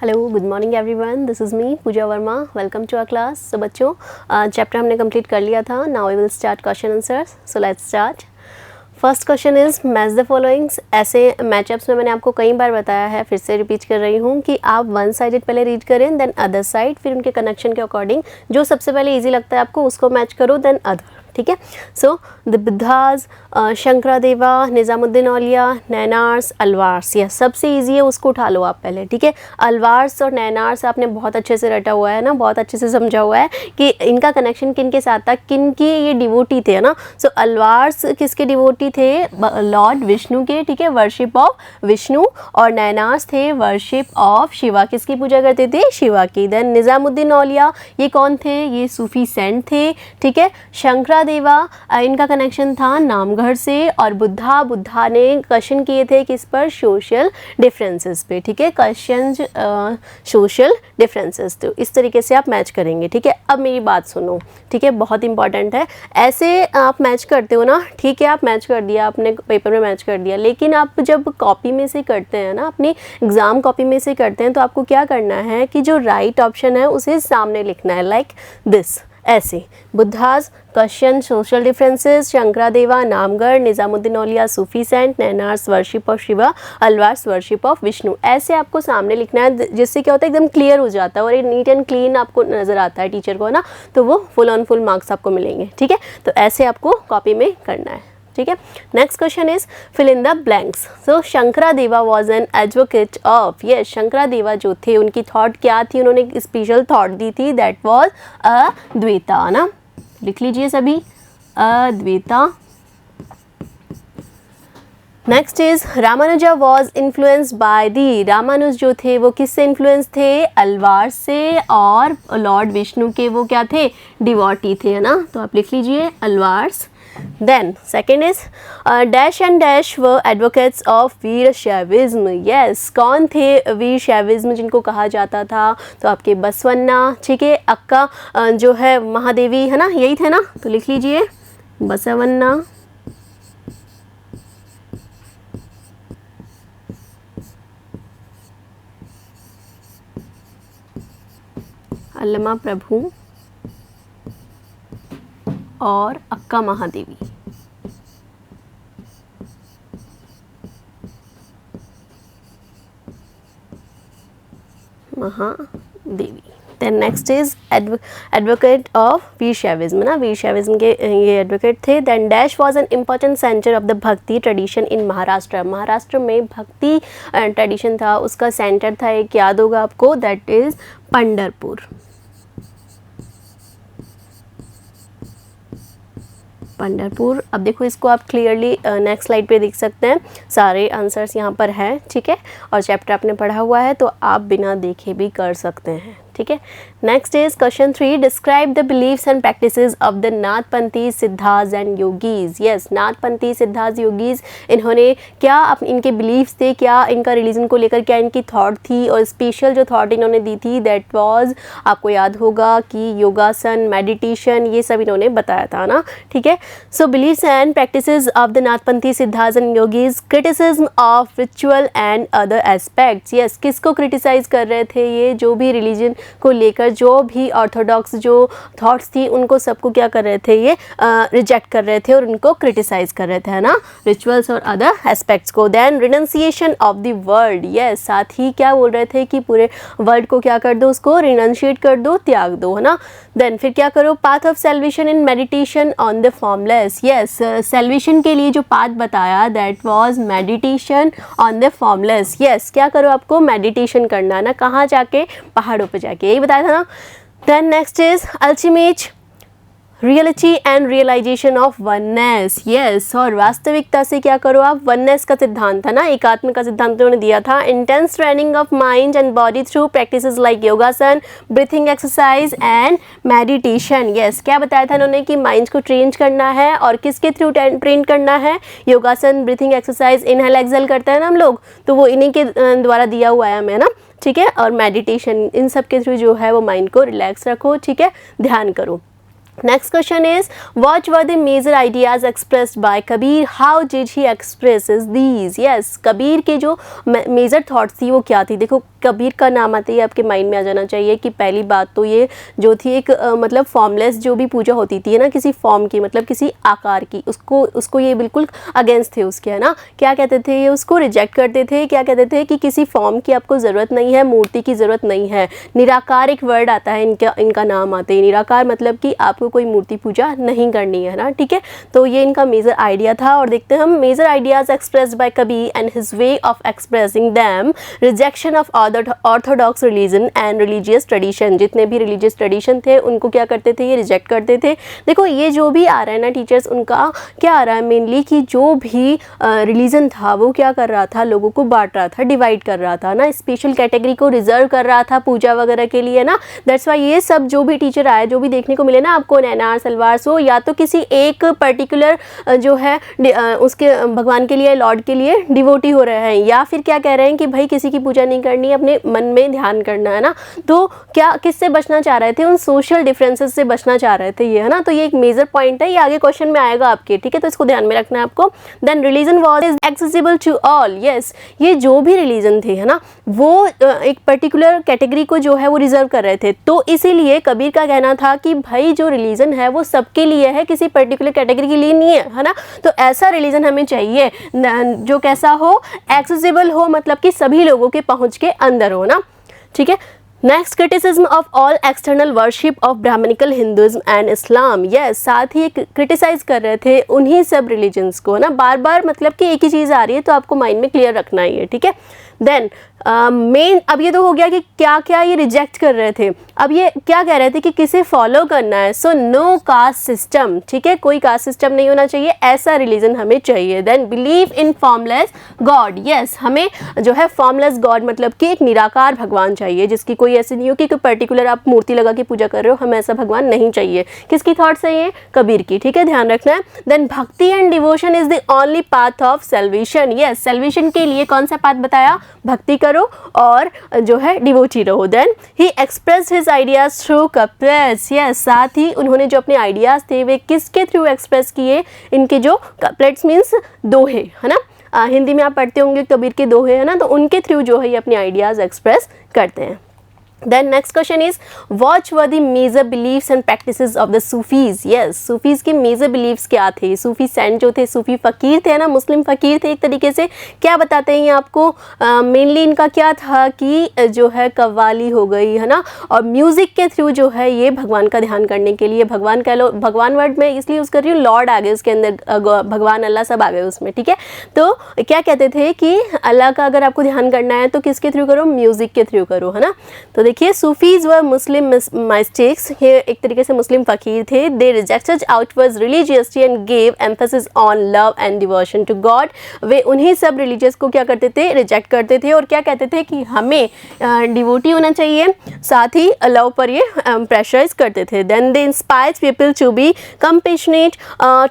Hello, good morning everyone, this is me Pooja Verma, welcome to our class. So बच्चों, chapter हमने complete कर लिया था। Now we will start question answers. So let's start. First question is match the followings. ऐसे matchups में मैंने आपको कई बार बताया है, फिर से रिपीट कर रही हूँ कि आप वन साइडेड पहले रीड करें, देन अदर साइड, फिर उनके कनेक्शन के अकॉर्डिंग जो सबसे पहले ईजी लगता है आपको उसको मैच करो, देन अदर। ठीक है। सो द बुद्धाज, शंकरादेवा, निज़ामुद्दीन औलिया, नैनार्स, अलवार्स, यह सबसे ईजी है, उसको उठा लो आप पहले। ठीक है। अलवार्स और नैनार्स आपने बहुत अच्छे से रटा हुआ है ना, बहुत अच्छे से समझा हुआ है कि इनका कनेक्शन किन के साथ था, किन के ये डिवोटी थे ना। सो अलवार्स किसके डिवोटी थे? लॉर्ड विष्णु के। ठीक है, वर्शिप ऑफ विष्णु। और नैनार्स थे वर्शिप ऑफ शिवा। किसकी पूजा करते थे? शिवा की। देन निज़ामुद्दीन औलिया, ये कौन थे? ये सूफी सेंट थे। ठीक है। शंकरादेवा, इनका कनेक्शन था नामगढ़ से। और बुद्धा ने क्वेश्चन किए थे किस पर? सोशल डिफरेंसेस पे। ठीक है, क्वेश्चन सोशल डिफरेंसेस। तो इस तरीके से आप मैच करेंगे। ठीक है। अब मेरी बात सुनो, ठीक है, बहुत इंपॉर्टेंट है। ऐसे आप मैच करते हो ना, ठीक है, आप मैच कर दिया, आपने पेपर में मैच कर दिया, लेकिन आप जब कॉपी में से करते हैं ना, अपनी एग्ज़ाम कॉपी में से करते हैं, तो आपको क्या करना है कि जो राइट ऑप्शन है उसे सामने लिखना है, लाइक दिस, ऐसे। Buddhas, question social differences, Shankaradeva, नामगढ़, Nizamuddin Auliya, Sufi saint, Nayanars worship of Shiva, Alvars worship of Vishnu. ऐसे आपको सामने लिखना है, जिससे क्या होता है एकदम क्लियर हो जाता है और ये नीट एंड क्लीन आपको नज़र आता है टीचर को ना, तो वो फुल ऑन फुल मार्क्स आपको मिलेंगे। ठीक है, तो ऐसे आपको कॉपी में करना है। ठीक है। Next question is fill in the blanks. So Shankaradeva was an advocate of, yes, Shankaradeva जो थे उनकी थॉट क्या थी? उन्होंने एक स्पेशल थॉट दी थी, दैट वॉज अद्वैता ना। लिख लीजिए सभी, Advaita. Next is Ramanuja was influenced by the, Ramanuja जो थे वो किससे इन्फ्लुएंस थे? अलवार से। और लॉर्ड विष्णु के वो क्या थे? डिवोटी थे, है ना। तो आप लिख लीजिए Alvars. Then second is dash and dash were advocates of Veer Shaivism. Yes, कौन थे वीर शैविज्म जिनको कहा जाता था? तो आपके बसवन्ना, ठीक है, अक्का जो है महादेवी, है ना, यही थे ना। तो लिख लीजिए बसवन्ना, अल्लमा प्रभु और Akka Mahadevi. Mahadevi. Then next is advocate of Virashaivism ना, वीर शैविज्म के ये एडवोकेट थे। Then dash was an important centre of the bhakti tradition in Maharashtra, Maharashtra में भक्ति ट्रेडिशन था, उसका सेंटर था, एक याद होगा आपको, दैट इज पंढरपुर। पंढरपुर। अब देखो इसको आप क्लियरली नेक्स्ट स्लाइड पे देख सकते हैं, सारे आंसर्स यहाँ पर हैं। ठीक है, और चैप्टर आपने पढ़ा हुआ है तो आप बिना देखे भी कर सकते हैं। ठीक है। Next is question 3, describe the beliefs and practices of the Nathpanthi Siddharth and yogis. Yes, Nathpanthi Siddharth yogis, इन्होंने क्या इनके बिलीव्स थे, क्या इनका रिलीजन को लेकर क्या इनकी थॉट थी, और स्पेशल जो थॉट इन्होंने दी थी दैट वाज, आपको याद होगा कि योगासन, मेडिटेशन, ये सब इन्होंने बताया था ना। ठीक है। So believes and practices of the Nathpanthi Siddharth and yogis, criticism of ritual and other aspects. Yes, किसको क्रिटिसाइज कर रहे थे? ये जो भी रिलीजन को लेकर जो भी ऑर्थोडॉक्स जो थॉट्स थी उनको सबको क्या कर रहे थे? ये रिजेक्ट कर रहे थे और उनको क्रिटिसाइज कर रहे थे, है ना, रिचुअल्स और अदर एस्पेक्ट्स को। Then renunciation of the world. Yes, साथ ही क्या बोल रहे थे कि पूरे वर्ल्ड को क्या कर दो, उसको रिनंशिएट कर दो, त्याग दो, है ना। देन फिर क्या करो? Path of salvation in meditation on the formless. Yes, salvation के लिए जो पाथ बताया that was meditation on the formless. Yes, क्या करो? आपको मेडिटेशन करना है ना, कहाँ जाके? पहाड़ों पे जाके, यही बताया था ना। Then next is ultimate reality and realization of oneness. Yes, और वास्तविकता से क्या करो आप? वननेस का सिद्धांत था ना, एकात्म का सिद्धांत उन्होंने दिया था। Intense training of mind and body through practices like yogasan, breathing exercise and meditation. Yes, क्या बताया था इन्होंने कि माइंड को ट्रेन करना है, और किसके थ्रू ट्रेन करना है? योगासन, ब्रीथिंग एक्सरसाइज, इनहेल एक्सहेल करते हैं ना हम लोग, तो वो इन्हीं के द्वारा दिया हुआ है हमें ना। ठीक है, और मेडिटेशन, इन सब के थ्रू जो है वो माइंड को रिलैक्स रखो। ठीक है, ध्यान करो। Next question is, what were the major ideas expressed by Kabir? How did he expresses these? Yes, Kabir के जो मेजर थॉट्स थी वो क्या थी? देखो कबीर का नाम आते ही आपके माइंड में आ जाना चाहिए कि पहली बात तो ये जो थी एक मतलब फॉर्मलेस जो भी पूजा होती थी, है ना, किसी फॉर्म की, मतलब किसी आकार की, उसको ये बिल्कुल अगेंस्ट थे उसके, है ना। क्या कहते थे ये? उसको रिजेक्ट करते थे। क्या कहते थे कि किसी फॉर्म की आपको ज़रूरत नहीं है, मूर्ति की ज़रूरत नहीं है। निराकार एक वर्ड आता है इनका नाम आते ही। निराकार मतलब कि आपको कोई मूर्ति पूजा नहीं करनी है ना, ठीक है। तो ये इनका मेजर आइडिया था। और देखते हैं हम major ideas expressed by Kabir and his way of expressing them. Rejection of orthodox religion and religious tradition. जितने भी रिलीजियस ट्रेडिशन थे उनको क्या करते थे? ये रिजेक्ट करते थे। देखो ये जो भी आ रहा है ना टीचर्स, उनका क्या आ रहा है मेनली कि जो भी रिलीजन था वो क्या कर रहा था? लोगों को बांट रहा था, डिवाइड कर रहा था ना, स्पेशल कैटेगरी को रिजर्व कर रहा था पूजा वगैरह के लिए ना। दैट्स वाई ये सब जो भी टीचर आए, जो भी देखने को मिले ना आपको, नैनार सलवार सो, या तो किसी एक पर्टिकुलर जो है उसके भगवान के लिए, लॉर्ड के लिए डिवोटी हो रहे हैं, या फिर क्या कह रहे हैं कि भाई किसी की पूजा नहीं करनी, अपने मन में ध्यान करना है ना। तो क्या किससे बचना चाह रहे थे? उन सोशल डिफरेंसेस से बचना चाह रहे थे ये, है ना। तो ये एक मेजर पॉइंट है, ये आगे क्वेश्चन में आएगा आपके, ठीक है, तो इसको ध्यान में रखना है आपको। Then religion was accessible to all. Yes, ये जो भी रिलीजन थे, है ना, वो एक पर्टिकुलर कैटेगरी को जो है वो रिजर्व कर रहे थे। तो इसीलिए कबीर का कहना था कि भाई जो रिलीजन है वो सबके लिए है, किसी पर्टिकुलर कैटेगरी के लिए नहीं है ना। तो ऐसा रिलीजन हमें चाहिए जो कैसा हो? एक्सेसिबल हो, मतलब कि सभी लोगों के पहुंच के अंदर हो ना, ठीक है। Next, criticism of all external worship of brahmanical Hinduism and Islam. Yes, साथ ही क्रिटिसाइज कर रहे थे उन्हीं सब रिलीजन्स को ना। बार बार मतलब कि एक ही चीज़ आ रही है तो आपको माइंड में क्लियर रखना ही है, ठीक है। देन मेन, अब ये तो हो गया कि क्या क्या ये रिजेक्ट कर रहे थे। अब ये क्या कह रहे थे कि किसे फॉलो करना है। सो नो कास्ट सिस्टम, ठीक है, कोई कास्ट सिस्टम नहीं होना चाहिए, ऐसा रिलीजन हमें चाहिए। Then believe in formless God. Yes, हमें जो है फॉर्मलेस गॉड मतलब कि एक निराकार भगवान चाहिए, जिसकी कोई ऐसी नहीं हो कि कोई पर्टिकुलर आप मूर्ति लगा के पूजा कर रहे हो, हमें ऐसा भगवान नहीं चाहिए। किसकी थॉट्स है ये? कबीर की, ठीक है, ध्यान रखना है। देन भक्ति and devotion is the only path of salvation. Yes, salvation के लिए कौन सा पाथ बताया? भक्ति करो और जो है डिवोटी रहो। Then he express his ideas through couplets. Yes, साथ ही उन्होंने जो अपने आइडियाज थे वे किसके थ्रू एक्सप्रेस किए? इनके जो कपलेट्स मीन्स दोहे, है ना, हिंदी में आप पढ़ते होंगे कबीर के दोहे, है ना, तो उनके थ्रू जो है ये अपने आइडियाज एक्सप्रेस करते हैं। Then next question is, what were the major beliefs and practices of the Sufis? Yes, Sufis के major beliefs क्या थे? सूफी सेंट जो थे, सूफी फ़कीर थे ना, मुस्लिम फ़कीर थे एक तरीके से। क्या बताते हैं ये आपको? मेनली इनका क्या था कि जो है कव्वाली हो गई, है ना, और म्यूज़िक के थ्रू जो है ये भगवान का ध्यान करने के लिए, भगवान कह लो, भगवान वर्ड में इसलिए यूज़ कर रही हूँ, लॉर्ड आ गए उसके अंदर, भगवान अल्लाह सब आ गए उसमें, ठीक है। तो क्या कहते थे कि अल्लाह का अगर आपको ध्यान करना है तो किसके थ्रू करो? म्यूज़िक के थ्रू करो, है ना। तो देखिए, सूफीज व मुस्लिम माइस्टिक्स, ये एक तरीके से मुस्लिम फ़कीर थे। They rejected outwards religiously and gave emphasis on love and devotion to God. वे उन्हीं सब रिलीजियस को क्या करते थे? रिजेक्ट करते थे, और क्या कहते थे कि हमें डिवोटी होना चाहिए, साथ ही लव पर ये प्रेशराइज करते थे। Then they inspired people to be compassionate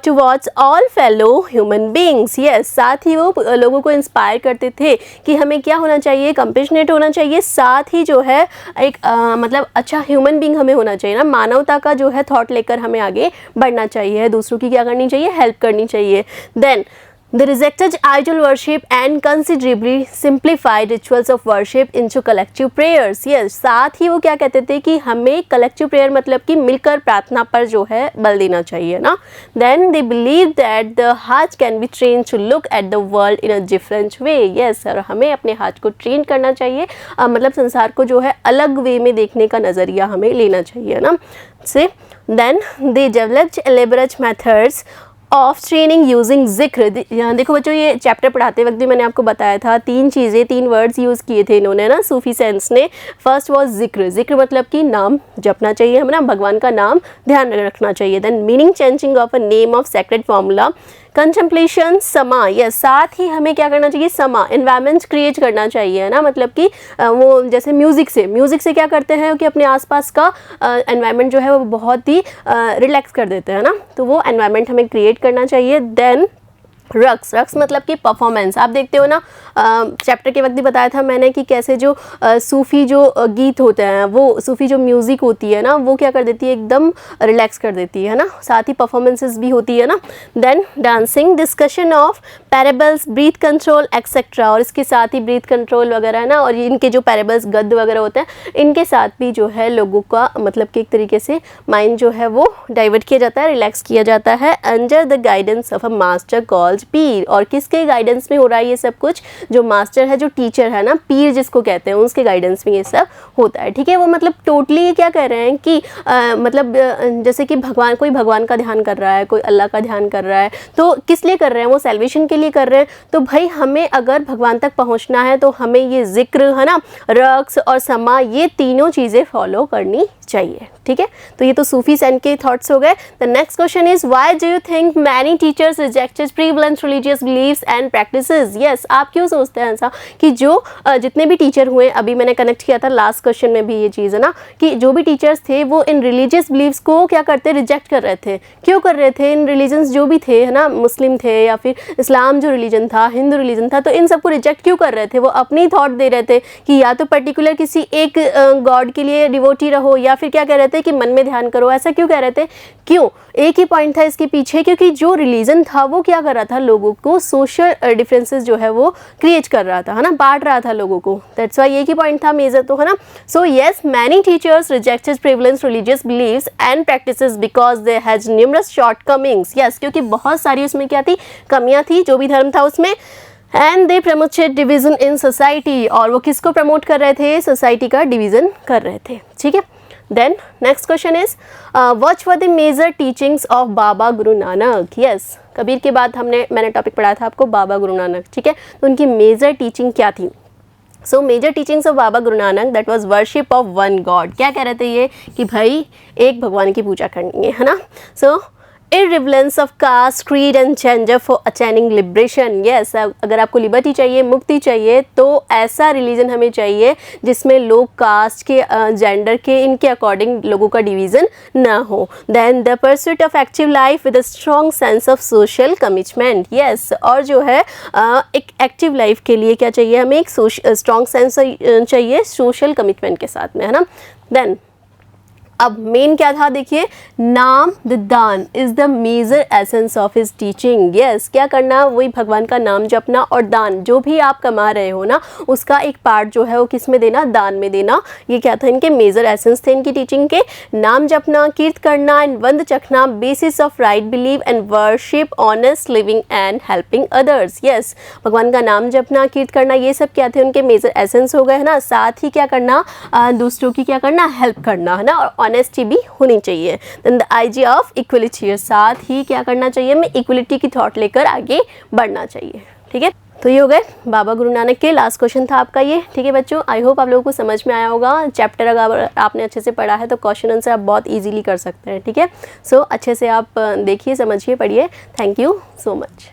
towards all fellow human beings. Yes, साथ ही वो लोगों को इंस्पायर करते थे कि हमें क्या होना चाहिए? कंपैशनेट होना चाहिए, साथ ही जो है एक मतलब अच्छा ह्यूमन बींग हमें होना चाहिए ना, मानवता का जो है थॉट लेकर हमें आगे बढ़ना चाहिए, दूसरों की क्या करनी चाहिए? हेल्प करनी चाहिए। Then They rejected idol worship and considerably simplified rituals of worship into collective prayers. Yes, साथ ही वो क्या कहते थे कि हमें collective prayer मतलब कि मिलकर प्रार्थना पर जो है बल देना चाहिए ना। Then they believe that the heart can be trained to look at the world in a different way. Yes, और हमें अपने हाथ को ट्रेन करना चाहिए, मतलब संसार को जो है अलग वे में देखने का नज़रिया हमें लेना चाहिए ना से। Then they developed elaborate methods of training using जिक्र। देखो बच्चों, ये चैप्टर पढ़ाते वक्त भी मैंने आपको बताया था, तीन चीज़ें, तीन वर्ड्स यूज़ किए थे इन्होंने ना, सूफी सेंस ने। फर्स्ट वॉज जिक्र। जिक्र मतलब कि नाम जपना चाहिए हमें ना, भगवान का नाम ध्यान रखना चाहिए। Then meaning changing of a name of sacred formula. Contemplation, समा, या साथ ही हमें क्या करना चाहिए? समा, एनवायरनमेंट क्रिएट करना चाहिए, है ना, मतलब कि वो जैसे म्यूज़िक से क्या करते हैं कि अपने आसपास का एनवायरनमेंट जो है वो बहुत ही रिलैक्स कर देते हैं ना, तो वो एनवायरनमेंट हमें क्रिएट करना चाहिए। देन रक्स, रक्स मतलब कि परफॉर्मेंस। आप देखते हो ना, चैप्टर के वक्त भी बताया था मैंने कि कैसे जो सूफ़ी जो गीत होते हैं, वो सूफ़ी जो म्यूज़िक होती है ना, वो क्या कर देती है, एकदम रिलैक्स कर देती है ना, साथ ही परफॉर्मेंसेस भी होती है ना। Then dancing, discussion of parables, breath control etcetera, और इसके साथ ही ब्रीथ कंट्रोल वगैरह है ना, और इनके जो पैरेबल्स गद्य वगैरह होते हैं, इनके साथ भी जो है लोगों का मतलब कि एक तरीके से माइंड जो है वो डाइवर्ट किया जाता है, रिलैक्स किया जाता है, under the guidance of a master called पीर। और किसके गाइडेंस में हो रहा है ये सब कुछ, जो मास्टर है, जो टीचर है ना, पीर जिसको कहते हैं, उसके गाइडेंस में ये सब होता है। ठीक है, वो मतलब टोटली क्या कह रहे हैं कि मतलब जैसे कि भगवान, कोई भगवान का ध्यान कर रहा है, कोई अल्लाह का ध्यान कर रहा है, तो किस लिए कर रहे हैं, वो सैल्वेशन के लिए कर रहे हैं। तो भाई हमें अगर भगवान तक पहुंचना है तो हमें ये जिक्र है ना, रक्स और समा, ये तीनों चीज़ें फॉलो करनी चाहिए। ठीक है, तो ये तो सूफी सेंट के थॉट्स हो गए। The next question is why do you think many teachers rejected prevalent religious beliefs and practices. Yes, आप क्यों सोचते हैं ऐसा कि जो जितने भी टीचर हुए, अभी मैंने कनेक्ट किया था लास्ट क्वेश्चन में भी ये चीज़ है ना, कि जो भी टीचर्स थे वो इन रिलीजियस बिलीव्स को क्या करते, रिजेक्ट कर रहे थे। क्यों कर रहे थे, इन रिलीजन्स जो भी थे है ना, मुस्लिम थे या फिर इस्लाम जो रिलीजन था, हिंदू रिलीजन था, तो इन सबको रिजेक्ट क्यों कर रहे थे। वो अपनी थॉट दे रहे थे कि या तो पर्टिकुलर किसी एक गॉड के लिए डिवोटी रहो, या फिर क्या कह रहे थे कि मन में ध्यान करो। ऐसा क्यों कह रहे थे, क्यों, एक ही पॉइंट था इसके पीछे, क्योंकि जो रिलीजन था वो क्या कर रहा था, लोगों को सोशल डिफरेंसेस जो है वो क्रिएट कर रहा था, है ना, बांट रहा था लोगों को। दैट्स वाई एक ही पॉइंट था मेजर, तो है ना। So yes, many teachers rejected prevalence religious beliefs and practices because they has numerous shortcomings. Yes, क्योंकि बहुत सारी उसमें क्या थी, कमियां थी, जो भी धर्म था उसमें। And they promoted division in society, और वो किसको प्रमोट कर रहे थे, सोसाइटी का डिवीजन कर रहे थे। ठीक है, then next question is what were the major teachings of Baba Guru Nanak. Yes, Kabir के बाद मैंने टॉपिक पढ़ाया था आपको बाबा गुरु नानक। ठीक है, तो उनकी मेजर टीचिंग क्या थी। So major teachings of Baba Guru Nanak, that was worship of one God. क्या कह रहे थे ये, कि भाई एक भगवान की पूजा करनी है ना। सो irreverence of caste, creed and gender for attaining liberation. Yes, अगर आपको लिबर्टी चाहिए, मुक्ति चाहिए, तो ऐसा रिलीजन हमें चाहिए जिसमें लोग कास्ट के, जेंडर के, इनके अकॉर्डिंग लोगों का डिवीज़न ना हो। Then the pursuit of active life with a strong sense of social commitment. Yes, और जो है एक एक्टिव लाइफ के लिए क्या चाहिए हमें, एक स्ट्रॉन्ग सेंस चाहिए सोशल कमिटमेंट के साथ में, है ना। देन अब मेन क्या था, देखिए, नाम द दान is the major essence of his teaching. Yes, क्या करना, वही भगवान का नाम जपना, और दान जो भी आप कमा रहे हो ना, उसका एक पार्ट जो है वो किस में देना, दान में देना। ये क्या था, इनके मेजर एसेंस थे इनकी टीचिंग के। नाम जपना, कीर्त करना एंड वंद चखना, basis of right believe and worship, honest living and helping others. Yes, भगवान का नाम जपना, कीर्त करना, ये सब क्या थे, उनके मेजर एसेंस हो गए, है ना। साथ ही क्या करना, दूसरों की क्या करना, हेल्प करना, है ना, और ऑनेस्टी भी होनी चाहिए। Then the idea of equality, साथ ही क्या करना चाहिए, हमें इक्वलिटी की थॉट लेकर आगे बढ़ना चाहिए। ठीक है, तो ये हो गए बाबा गुरु नानक के। लास्ट क्वेश्चन था आपका ये। ठीक है बच्चों, आई होप आप लोगों को समझ में आया होगा। चैप्टर अगर आपने अच्छे से पढ़ा है तो क्वेश्चन आंसर आप बहुत इजीली कर सकते हैं। ठीक है, सो अच्छे से आप देखिए, समझिए, पढ़िए। Thank you so much.